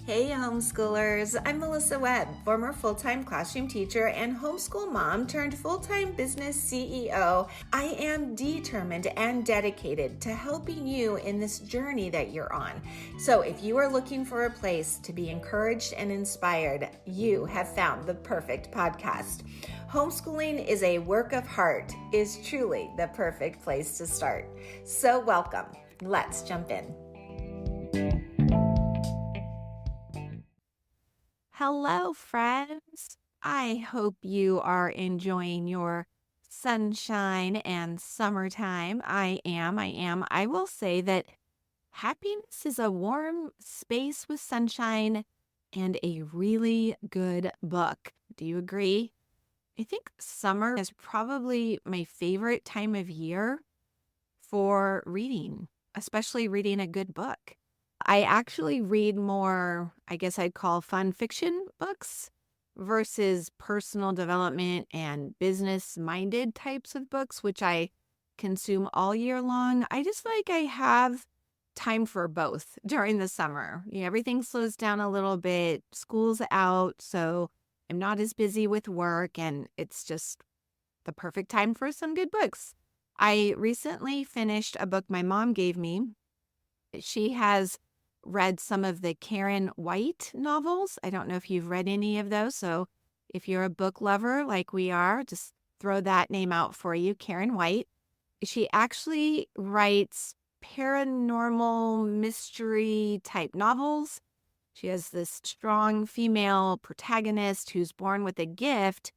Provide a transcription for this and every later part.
Hey homeschoolers, I'm Melissa Webb, former full-time classroom teacher and homeschool mom turned full-time business CEO. I am determined and dedicated to helping you in this journey that you're on. So if you are looking for a place to be encouraged and inspired, you have found the perfect podcast. Homeschooling is a work of heart is truly the perfect place to start. So welcome. Let's jump in. Hello, friends. I hope you are enjoying your sunshine and summertime. I am. I will say that happiness is a warm space with sunshine and a really good book. Do you agree? I think summer is probably my favorite time of year for reading, especially reading a good book. I actually read more, I guess I'd call fun fiction books versus personal development and business-minded types of books, which I consume all year long. I just like I have time for both during the summer. Everything slows down a little bit. School's out, so I'm not as busy with work, and it's just the perfect time for some good books. I recently finished a book my mom gave me. She has read some of the Karen White novels. I don't know if you've read any of those. So if you're a book lover like we are, just throw that name out for you, Karen White. She actually writes paranormal mystery type novels. She has this strong female protagonist who's born with a gift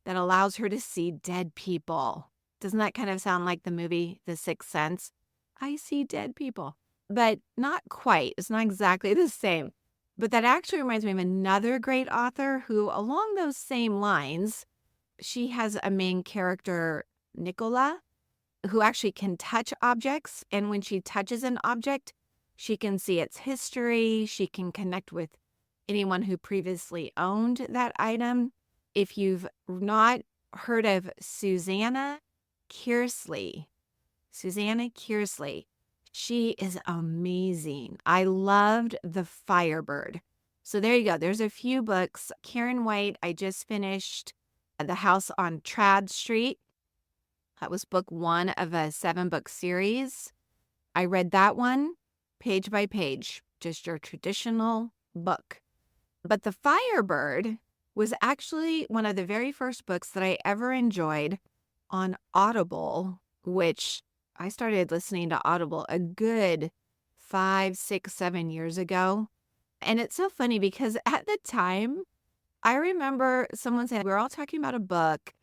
that allows her to see dead people. Doesn't that kind of sound like the movie The Sixth Sense? I see dead people. But not quite. It's not exactly the same. But that actually reminds me of another great author who, along those same lines, she has a main character, Nicola, who actually can touch objects. And when she touches an object, she can see its history. She can connect with anyone who previously owned that item. If you've not heard of Susanna Kearsley, she is amazing. I loved The Firebird. So there you go. There's a few books. Karen White, I just finished The House on Trad Street. That was book 1 of a 7-book series. I read that one page by page, just your traditional book. But The Firebird was actually one of the very first books that I ever enjoyed on Audible, which I started listening to Audible a good 5, 6, 7 years ago. And it's so funny because at the time, I remember someone saying, we were all talking about a book.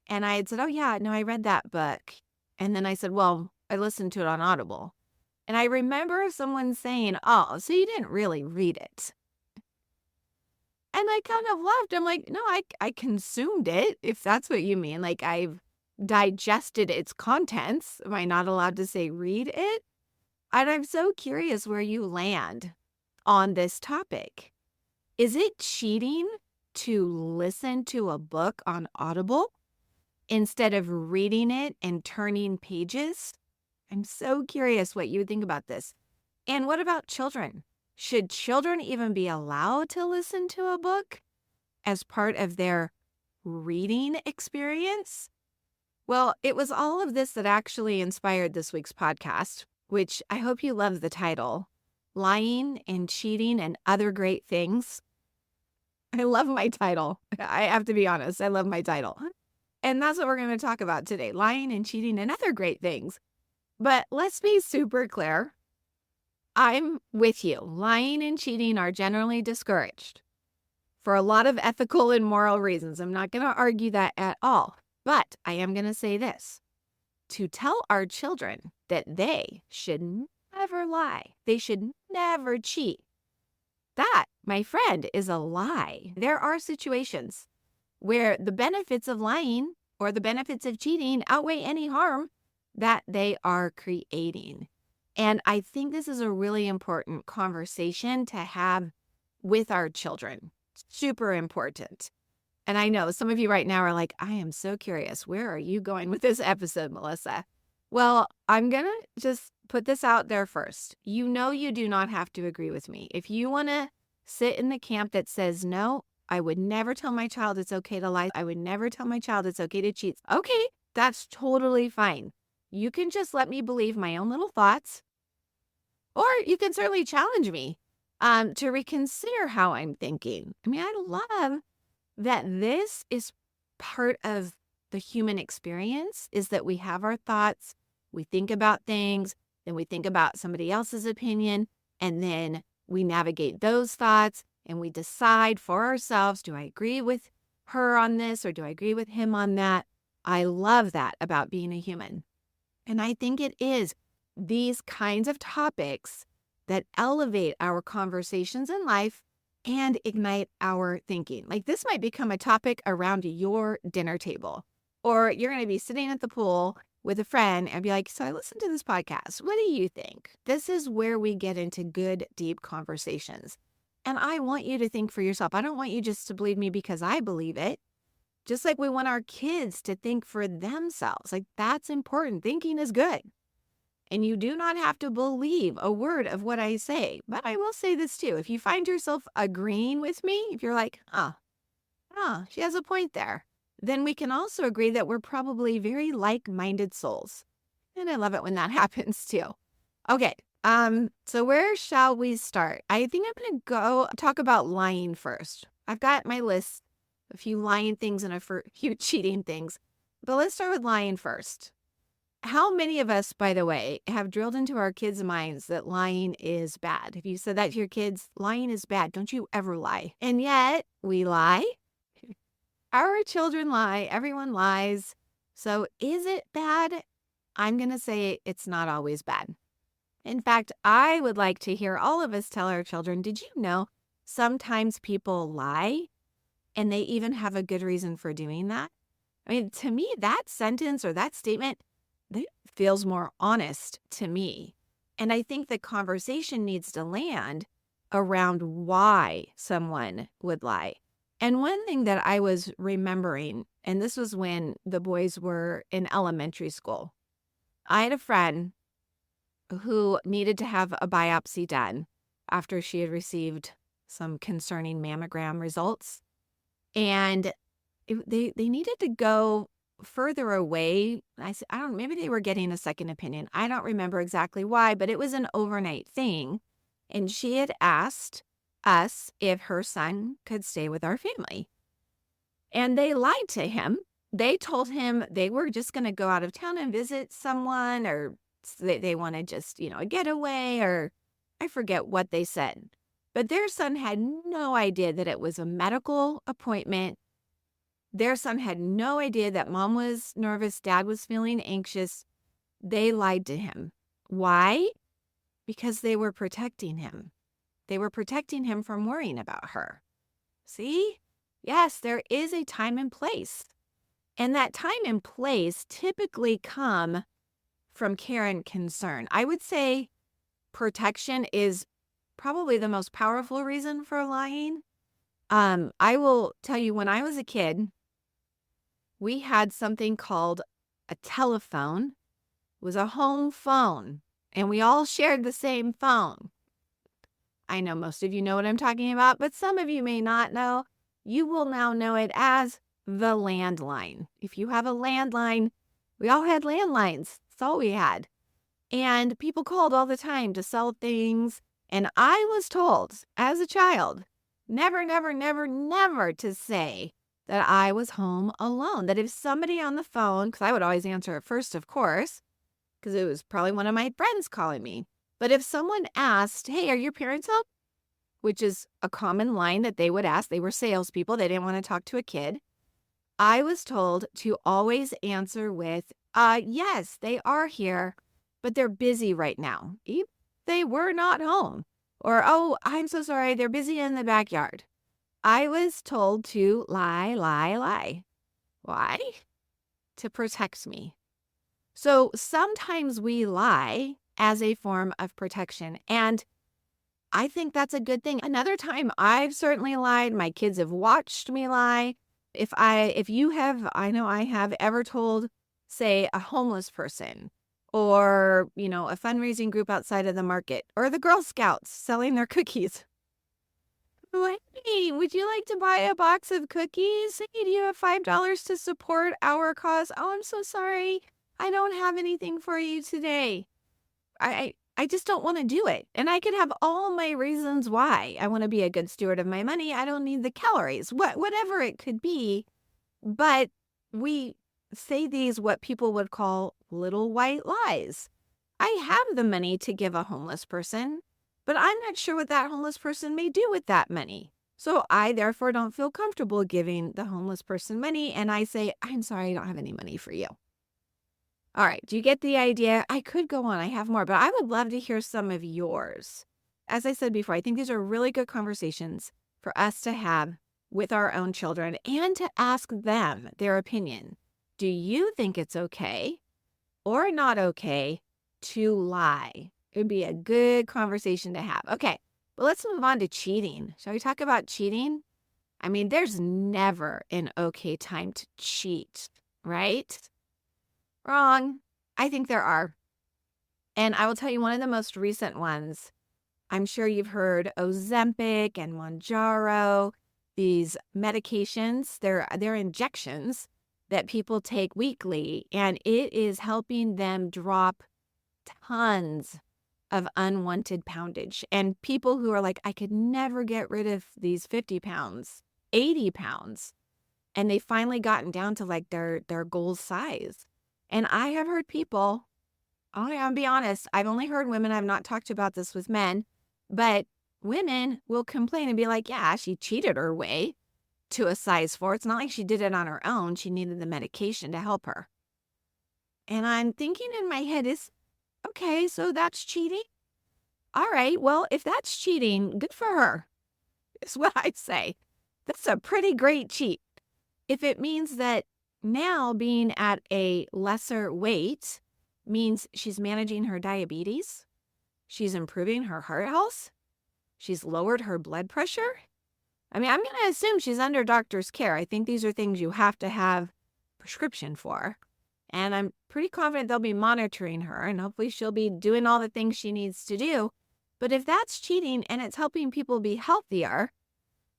And I had said, oh, yeah, no, I read that book. And then I said, well, I listened to it on Audible. And I remember someone saying, oh, so you didn't really read it. And I kind of laughed. I'm like, no, I consumed it, if that's what you mean. Like I've digested its contents. Am I not allowed to say read it? And I'm so curious where you land on this topic. Is it cheating to listen to a book on Audible instead of reading it and turning pages? I'm so curious what you would think about this. And what about children? Should children even be allowed to listen to a book as part of their reading experience? Well, it was all of this that actually inspired this week's podcast, which I hope you love the title, Lying and Cheating and Other Great Things. I love my title. I have to be honest. I love my title. And that's what we're going to talk about today, lying and cheating and other great things. But let's be super clear. I'm with you. Lying and cheating are generally discouraged for a lot of ethical and moral reasons. I'm not going to argue that at all. But I am going to say this. To tell our children that they should never lie, they should never cheat, that, my friend, is a lie. There are situations where the benefits of lying or the benefits of cheating outweigh any harm that they are creating. And I think this is a really important conversation to have with our children. Super important. And I know some of you right now are like, I am so curious. Where are you going with this episode, Melissa? Well, I'm going to just put this out there first. You know you do not have to agree with me. If you want to sit in the camp that says, no, I would never tell my child it's okay to lie. I would never tell my child it's okay to cheat. Okay, that's totally fine. You can just let me believe my own little thoughts, or you can certainly challenge me to reconsider how I'm thinking. I mean, I love that this is part of the human experience, is that we have our thoughts, we think about things, then we think about somebody else's opinion, and then we navigate those thoughts and we decide for ourselves, do I agree with her on this or do I agree with him on that? I love that about being a human. And I think it is these kinds of topics that elevate our conversations in life and ignite our thinking. Like, this might become a topic around your dinner table, or you're going to be sitting at the pool with a friend and be like, so I listened to this podcast. What do you think? This is where we get into good, deep conversations. And I want you to think for yourself. I don't want you just to believe me because I believe it. Just like we want our kids to think for themselves. Like, that's important. Thinking is good. And you do not have to believe a word of what I say. But I will say this too. If you find yourself agreeing with me, if you're like, she has a point there, then we can also agree that we're probably very like-minded souls. And I love it when that happens too. Okay, so where shall we start? I think I'm going to go talk about lying first. I've got my list, a few lying things and a few cheating things. But let's start with lying first. How many of us, by the way, have drilled into our kids' minds that lying is bad? If you said that to your kids, lying is bad. Don't you ever lie. And yet we lie. Our children lie. Everyone lies. So is it bad? I'm going to say it's not always bad. In fact, I would like to hear all of us tell our children, did you know sometimes people lie and they even have a good reason for doing that? I mean, to me, that sentence or that statement, that feels more honest to me. And I think the conversation needs to land around why someone would lie. And one thing that I was remembering, and this was when the boys were in elementary school, I had a friend who needed to have a biopsy done after she had received some concerning mammogram results. And they needed to go further away. I said, I don't, maybe they were getting a second opinion. I don't remember exactly why, but it was an overnight thing. And she had asked us if her son could stay with our family. And they lied to him. They told him they were just going to go out of town and visit someone, or they wanted just, a getaway, or I forget what they said. But their son had no idea that it was a medical appointment. Their son had no idea that mom was nervous, dad was feeling anxious. They lied to him. Why? Because they were protecting him. They were protecting him from worrying about her. See? Yes, there is a time and place. And that time and place typically come from care and concern. I would say protection is probably the most powerful reason for lying. I will tell you, when I was a kid, we had something called a telephone. It was a home phone, and we all shared the same phone. I know most of you know what I'm talking about, but some of you may not know. You will now know it as the landline. If you have a landline, we all had landlines. That's all we had. And people called all the time to sell things. And I was told as a child, never, never, never, never to say that I was home alone. That if somebody on the phone, because I would always answer it first, of course, because it was probably one of my friends calling me. But if someone asked, hey, are your parents home? Which is a common line that they would ask. They were salespeople. They didn't want to talk to a kid. I was told to always answer with, yes, they are here, but they're busy right now. If they were not home. Or, oh, I'm so sorry, they're busy in the backyard. I was told to lie, lie, lie. Why? To protect me. So sometimes we lie as a form of protection, and I think that's a good thing. Another time I've certainly lied. My kids have watched me lie. If you have, I know I have ever told, say, a homeless person, or, a fundraising group outside of the market, or the Girl Scouts selling their cookies. Hey, would you like to buy a box of cookies? Hey, do you have $5 to support our cause? Oh, I'm so sorry. I don't have anything for you today. I just don't want to do it. And I could have all my reasons why. I want to be a good steward of my money. I don't need the calories. Whatever it could be. But we say these what people would call little white lies. I have the money to give a homeless person, but I'm not sure what that homeless person may do with that money. So I therefore don't feel comfortable giving the homeless person money. And I say, I'm sorry, I don't have any money for you. All right. Do you get the idea? I could go on. I have more, but I would love to hear some of yours. As I said before, I think these are really good conversations for us to have with our own children and to ask them their opinion. Do you think it's okay or not okay to lie? It would be a good conversation to have. Okay. Well, let's move on to cheating. Shall we talk about cheating? I mean, there's never an okay time to cheat, right? Wrong. I think there are. And I will tell you one of the most recent ones. I'm sure you've heard Ozempic and Mounjaro, these medications. They're injections that people take weekly, and it is helping them drop tons of unwanted poundage. And people who are like, I could never get rid of these 50 pounds, 80 pounds. And they finally gotten down to like their goal size. And I have heard people, I'll be honest, I've only heard women, I've not talked about this with men, but women will complain and be like, yeah, she cheated her way to a size 4. It's not like she did it on her own. She needed the medication to help her. And I'm thinking in my head is, okay, so that's cheating? All right, well, if that's cheating, good for her, is what I'd say. That's a pretty great cheat. If it means that now being at a lesser weight means she's managing her diabetes, she's improving her heart health, she's lowered her blood pressure. I mean, I'm going to assume she's under doctor's care. I think these are things you have to have prescription for. And I'm pretty confident they'll be monitoring her, and hopefully she'll be doing all the things she needs to do. But if that's cheating and it's helping people be healthier,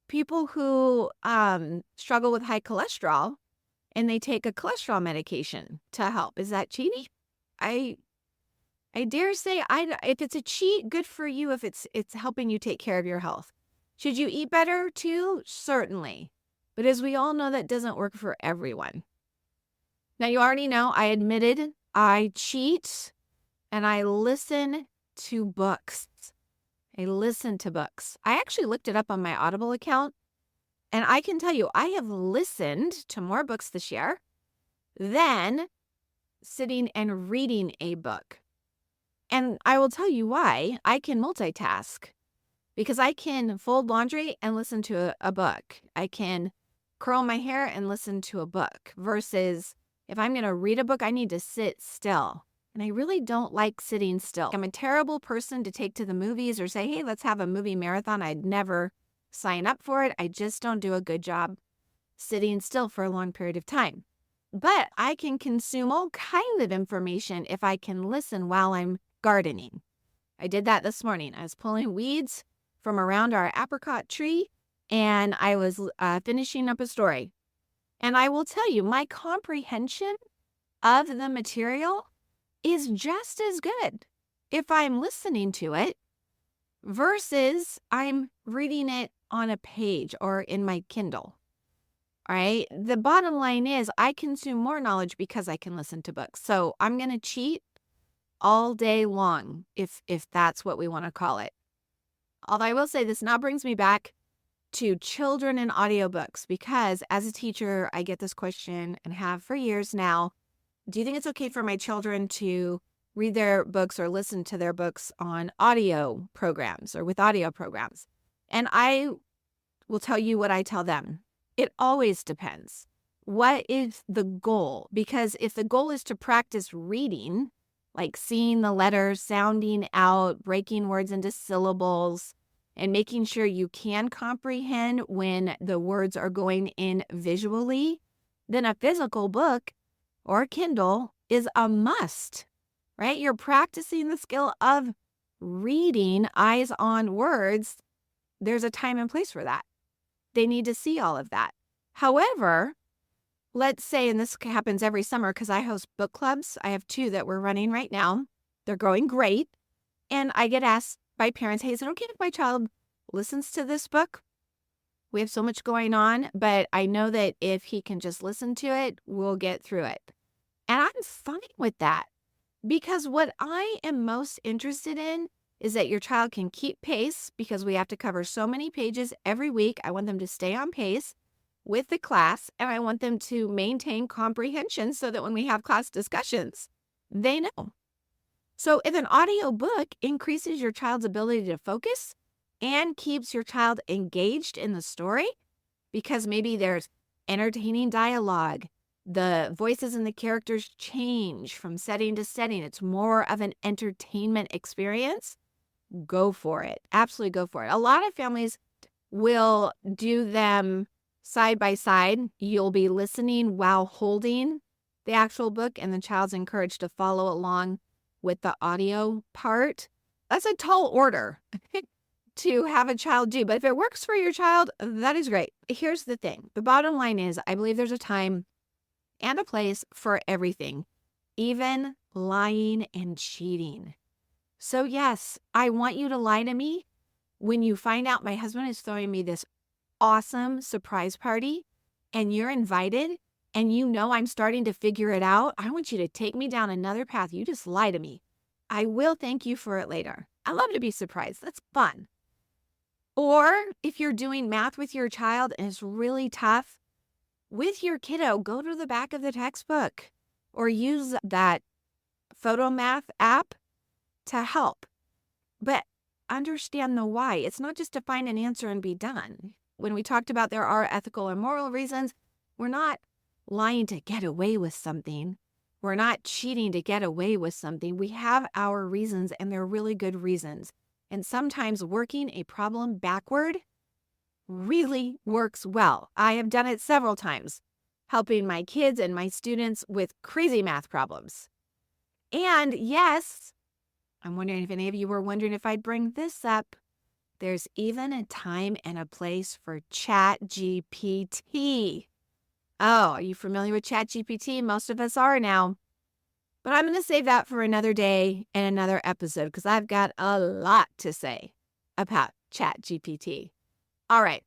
people who struggle with high cholesterol and they take a cholesterol medication to help, is that cheating? I dare say, if it's a cheat, good for you if it's helping you take care of your health. Should you eat better too? Certainly. But as we all know, that doesn't work for everyone. Now, you already know I admitted I cheat and I listen to books. I listen to books. I actually looked it up on my Audible account, and I can tell you I have listened to more books this year than sitting and reading a book. And I will tell you why. I can multitask because I can fold laundry and listen to a book. I can curl my hair and listen to a book versus if I'm going to read a book, I need to sit still. And I really don't like sitting still. I'm a terrible person to take to the movies or say, hey, let's have a movie marathon. I'd never sign up for it. I just don't do a good job sitting still for a long period of time. But I can consume all kinds of information if I can listen while I'm gardening. I did that this morning. I was pulling weeds from around our apricot tree, and I was finishing up a story. And I will tell you, my comprehension of the material is just as good if I'm listening to it versus I'm reading it on a page or in my Kindle. All right. The bottom line is I consume more knowledge because I can listen to books. So I'm going to cheat all day long, if that's what we want to call it. Although I will say this now brings me back to children and audiobooks, because as a teacher, I get this question and have for years now. Do you think it's okay for my children to read their books or listen to their books on audio programs or with audio programs? And I will tell you what I tell them. It always depends. What is the goal? Because if the goal is to practice reading, like seeing the letters, sounding out, breaking words into syllables, and making sure you can comprehend when the words are going in visually, then a physical book or Kindle is a must, right? You're practicing the skill of reading eyes on words there's a time and place for that. They need to see all of that. However, let's say, and this happens every summer because I host book clubs. I have 2 that we're running right now. They're going great. And I get asked by parents, hey, is it okay if my child listens to this book? We have so much going on, but I know that if he can just listen to it, we'll get through it. And I'm fine with that because what I am most interested in is that your child can keep pace because we have to cover so many pages every week. I want them to stay on pace with the class, and I want them to maintain comprehension so that when we have class discussions, they know. So if an audio book increases your child's ability to focus and keeps your child engaged in the story, because maybe there's entertaining dialogue, the voices and the characters change from setting to setting, it's more of an entertainment experience, go for it. Absolutely go for it. A lot of families will do them side by side. You'll be listening while holding the actual book, and the child's encouraged to follow along with the audio part. That's a tall order to have a child do, but if it works for your child, that is great. Here's the thing. The bottom line is I believe there's a time and a place for everything, even lying and cheating. So yes, I want you to lie to me when you find out my husband is throwing me this awesome surprise party and you're invited and you know I'm starting to figure it out. I want you to take me down another path. You just lie to me. I will thank you for it later. I love to be surprised. That's fun. Or if you're doing math with your child and it's really tough, with your kiddo, go to the back of the textbook or use that photo math app to help. But understand the why. It's not just to find an answer and be done. When we talked about there are ethical and moral reasons, we're not lying to get away with something. We're not cheating to get away with something. We have our reasons, and they're really good reasons. And sometimes working a problem backward really works well. I have done it several times, helping my kids and my students with crazy math problems. And yes, I'm wondering if any of you were wondering if I'd bring this up. There's even a time and a place for ChatGPT. Oh, are you familiar with ChatGPT? Most of us are now. But I'm going to save that for another day and another episode because I've got a lot to say about ChatGPT. All right.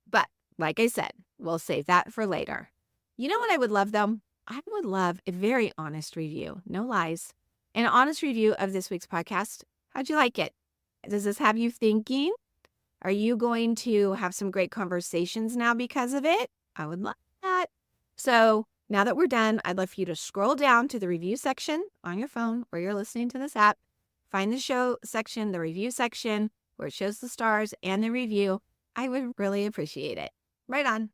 But like I said, we'll save that for later. You know what I would love, though? I would love a very honest review. No lies. An honest review of this week's podcast. How'd you like it? Does this have you thinking? Are you going to have some great conversations now because of it? I would love that. So now that we're done, I'd love for you to scroll down to the review section on your phone where you're listening to this app. Find the show section, the review section, where it shows the stars and the review. I would really appreciate it. Right on.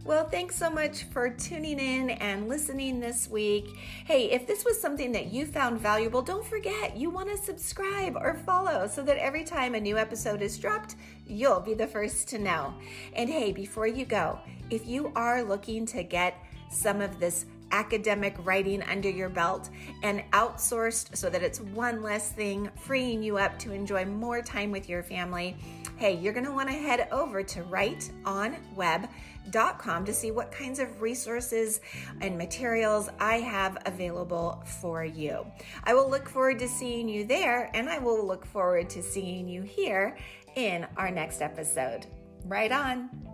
Well, thanks so much for tuning in and listening this week. Hey, if this was something that you found valuable, don't forget you want to subscribe or follow so that every time a new episode is dropped, you'll be the first to know. And hey, before you go, if you are looking to get some of this academic writing under your belt and outsourced so that it's one less thing, freeing you up to enjoy more time with your family, hey, you're going to want to head over to writeonweb.com to see what kinds of resources and materials I have available for you. I will look forward to seeing you there, and I will look forward to seeing you here in our next episode. Right on.